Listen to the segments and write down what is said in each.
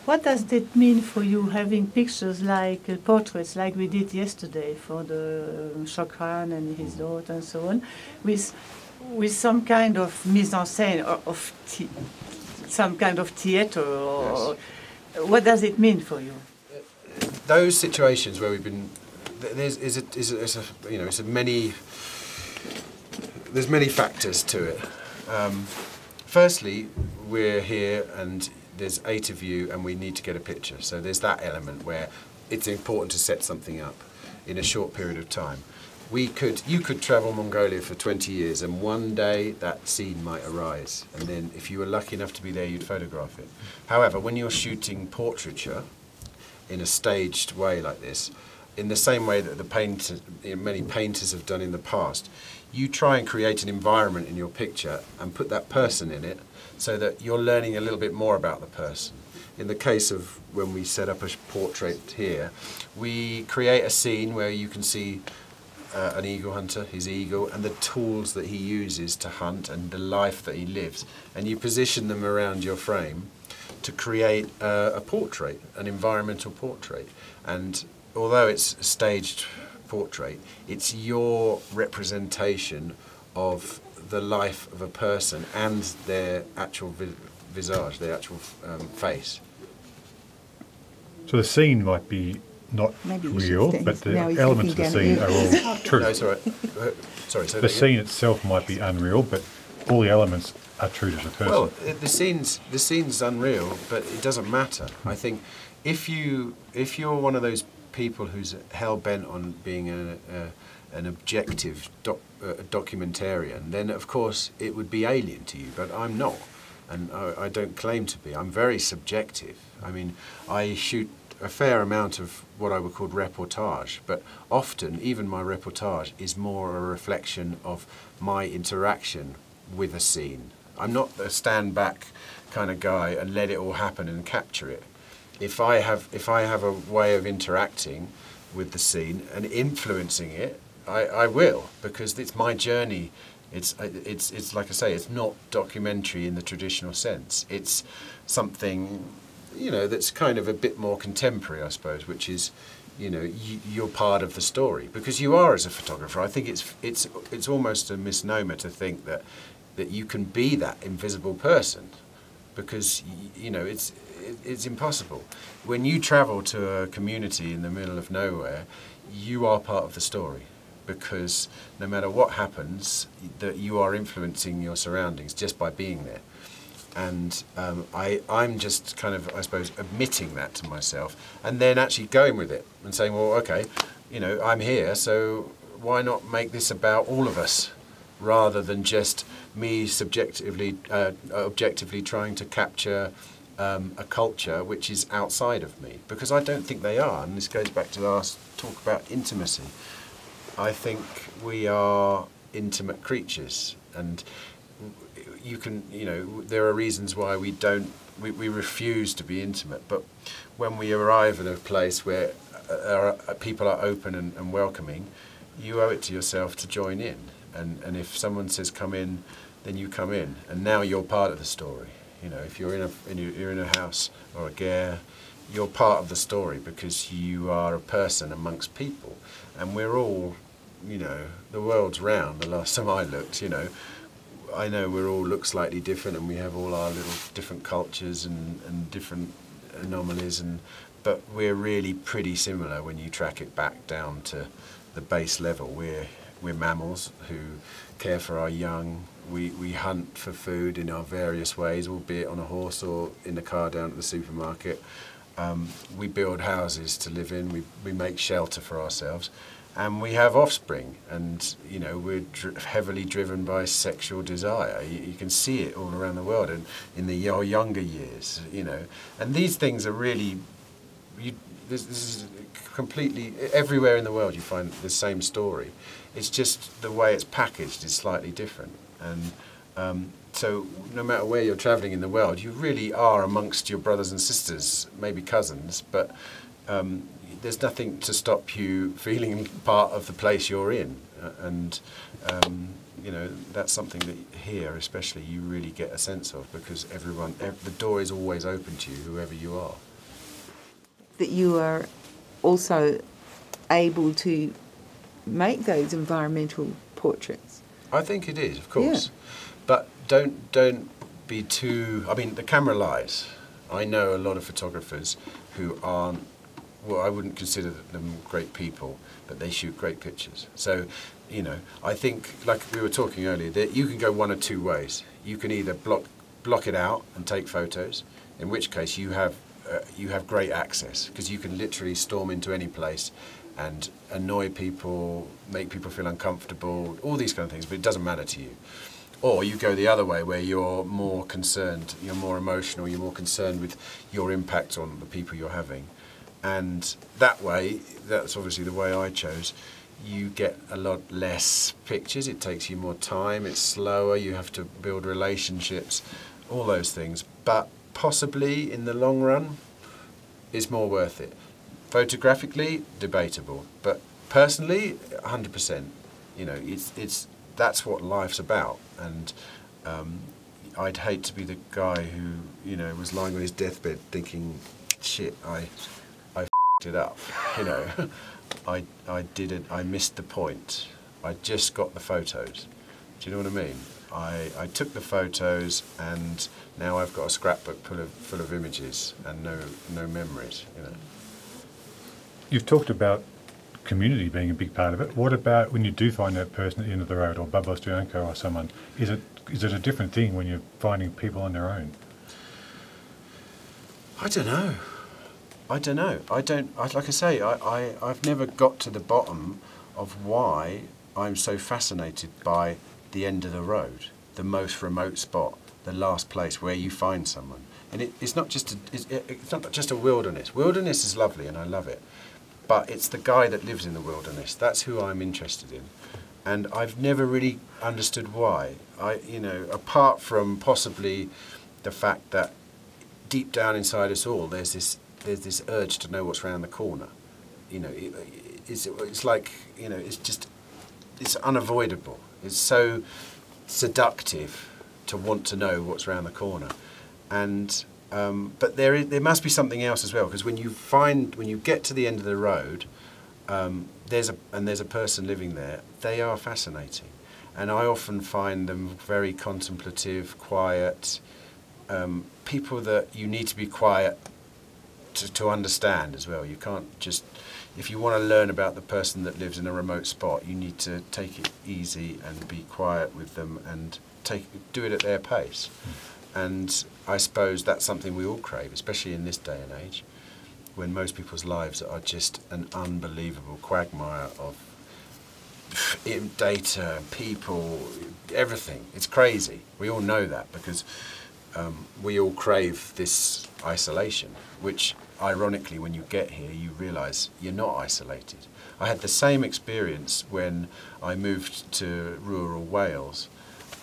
What does it mean for you having pictures like portraits like we did yesterday for the Chokran and his daughter and so on, with some kind of mise en scène or of some kind of theatre? Or yes. What does it mean for you? Those situations where we've been, there's many factors to it. Firstly, we're here and there's 8 of you and we need to get a picture. So there's that element where it's important to set something up in a short period of time. You could travel Mongolia for 20 years and one day that scene might arise, and then if you were lucky enough to be there, you'd photograph it. However, when you're shooting portraiture in a staged way like this, in the same way that many painters have done in the past, you try and create an environment in your picture and put that person in it so that you're learning a little bit more about the person. In the case of when we set up a portrait here, we create a scene where you can see an eagle hunter, his eagle, and the tools that he uses to hunt and the life that he lives. And you position them around your frame to create a portrait, an environmental portrait. And although it's a staged portrait, it's your representation of the life of a person and their actual visage, their actual face. So the scene might be not real, but the elements of the scene are all true. No, sorry. Sorry, say the scene itself might be unreal, but all the elements are true to the person. Well, the scene's unreal, but it doesn't matter. I think if you're one of those people who's hell bent on being an objective documentarian, then of course it would be alien to you. But I'm not, and I don't claim to be. I'm very subjective. I mean, I shoot a fair amount of what I would call reportage, but often even my reportage is more a reflection of my interaction with a scene. I'm not a stand back kind of guy and let it all happen and capture it. If I have a way of interacting with the scene and influencing it, I will, because it's my journey. It's like I say, it's not documentary in the traditional sense. It's something, you know, that's kind of a bit more contemporary, I suppose, which is, you know, you're part of the story because you are as a photographer. I think it's almost a misnomer to think that you can be that invisible person, because you know it's impossible. When you travel to a community in the middle of nowhere, you are part of the story, because no matter what happens, that you are influencing your surroundings just by being there. And I'm just kind of, I suppose, admitting that to myself and then actually going with it and saying, well, okay, you know, I'm here, so why not make this about all of us rather than just me subjectively, objectively trying to capture a culture which is outside of me, because I don't think they are. And this goes back to our talk about intimacy. I think we are intimate creatures, and you can, you know, there are reasons why we refuse to be intimate, but when we arrive at a place where people are open and welcoming, you owe it to yourself to join in. And if someone says come in, then you come in, and now you're part of the story. You know, if you're in a house or a ger, you're part of the story because you are a person amongst people, and we're all, you know, the world's round. The last time I looked, you know, I know we all look slightly different, and we have all our little different cultures and different anomalies, but we're really pretty similar when you track it back down to the base level. We're mammals who care for our young. We hunt for food in our various ways, albeit on a horse or in the car down at the supermarket. We build houses to live in. We make shelter for ourselves. And we have offspring, and you know, we're heavily driven by sexual desire. You can see it all around the world, and in your younger years, you know. And these things are really, this is completely, everywhere in the world you find the same story. It's just the way it's packaged is slightly different. And so no matter where you're traveling in the world, you really are amongst your brothers and sisters, maybe cousins, but there's nothing to stop you feeling part of the place you're in. And you know, that's something that here especially you really get a sense of, because the door is always open to you, whoever you are. That you are also able to make those environmental portraits. I think it is, of course. Yeah. But don't be too... I mean, the camera lies. I know a lot of photographers who aren't... Well, I wouldn't consider them great people, but they shoot great pictures. So, you know, I think, like we were talking earlier, that you can go one of two ways. You can either block it out and take photos, in which case you have great access, because you can literally storm into any place and annoy people, make people feel uncomfortable, all these kind of things, but it doesn't matter to you. Or you go the other way, where you're more concerned, you're more emotional, you're more concerned with your impact on the people you're having. And that way, that's obviously the way I chose, you get a lot less pictures, it takes you more time, it's slower, you have to build relationships, all those things. But possibly, in the long run, it's more worth it. Photographically, debatable, but personally, 100%. You know, that's what life's about. And I'd hate to be the guy who, you know, was lying on his deathbed thinking, shit, I f***ed it up. You know, I missed the point. I just got the photos. Do you know what I mean? I took the photos, and now I've got a scrapbook full of images and no memories. You know. You've talked about community being a big part of it. What about when you do find that person at the end of the road, or Bubba Stoyanko or someone? Is it a different thing when you're finding people on their own? I don't know. Like I say, I've never got to the bottom of why I'm so fascinated by the end of the road, the most remote spot, the last place where you find someone. And it's not just a wilderness. Wilderness is lovely, and I love it. But it's the guy that lives in the wilderness. That's who I'm interested in. And I've never really understood why. You know, apart from possibly the fact that deep down inside us all, there's this urge to know what's around the corner. You know, it's like, you know, it's unavoidable. It's so seductive to want to know what's around the corner. And but there must be something else as well, because when you get to the end of the road, there's a person living there. They are fascinating, and I often find them very contemplative, quiet, people that you need to be quiet to understand as well. You can't just, if you want to learn about the person that lives in a remote spot, you need to take it easy and be quiet with them and do it at their pace. And I suppose that's something we all crave, especially in this day and age, when most people's lives are just an unbelievable quagmire of data, people, everything. It's crazy. We all know that, because we all crave this isolation, which ironically, when you get here, you realise you're not isolated. I had the same experience when I moved to rural Wales,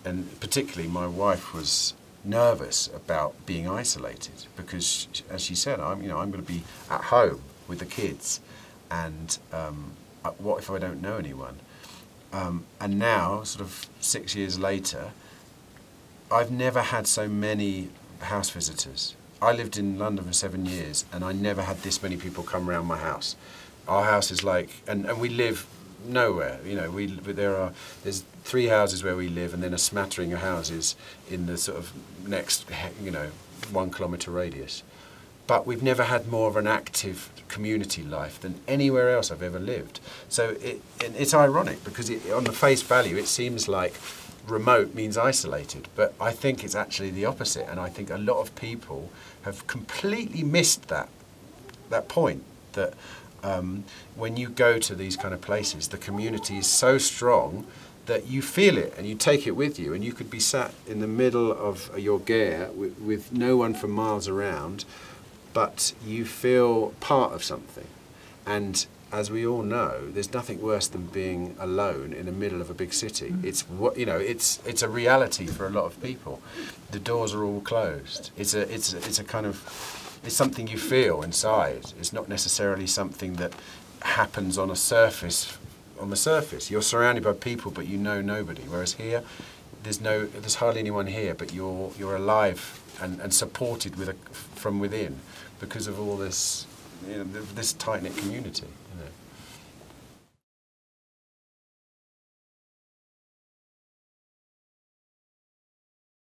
and particularly my wife was nervous about being isolated, because, as she said, I'm going to be at home with the kids, and what if I don't know anyone? And now, sort of 6 years later, I've never had so many house visitors. I lived in London for 7 years, and I never had this many people come around my house. Our house is like, and we live nowhere. You know, there's 3 houses where we live, and then a smattering of houses in the sort of next, 1 kilometre radius. But we've never had more of an active community life than anywhere else I've ever lived. So it's ironic, because on the face value, it seems like remote means isolated, but I think it's actually the opposite, and I think a lot of people have completely missed that point, that when you go to these kind of places, the community is so strong that you feel it and you take it with you, and you could be sat in the middle of your ger with no one for miles around, but you feel part of something. And as we all know, there's nothing worse than being alone in the middle of a big city. It's a reality for a lot of people. The doors are all closed. It's something you feel inside. It's not necessarily something that happens on a surface on the surface. You're surrounded by people, but you know nobody. Whereas here, there's hardly anyone here, but you're alive and supported from within because of all this, this tight knit community.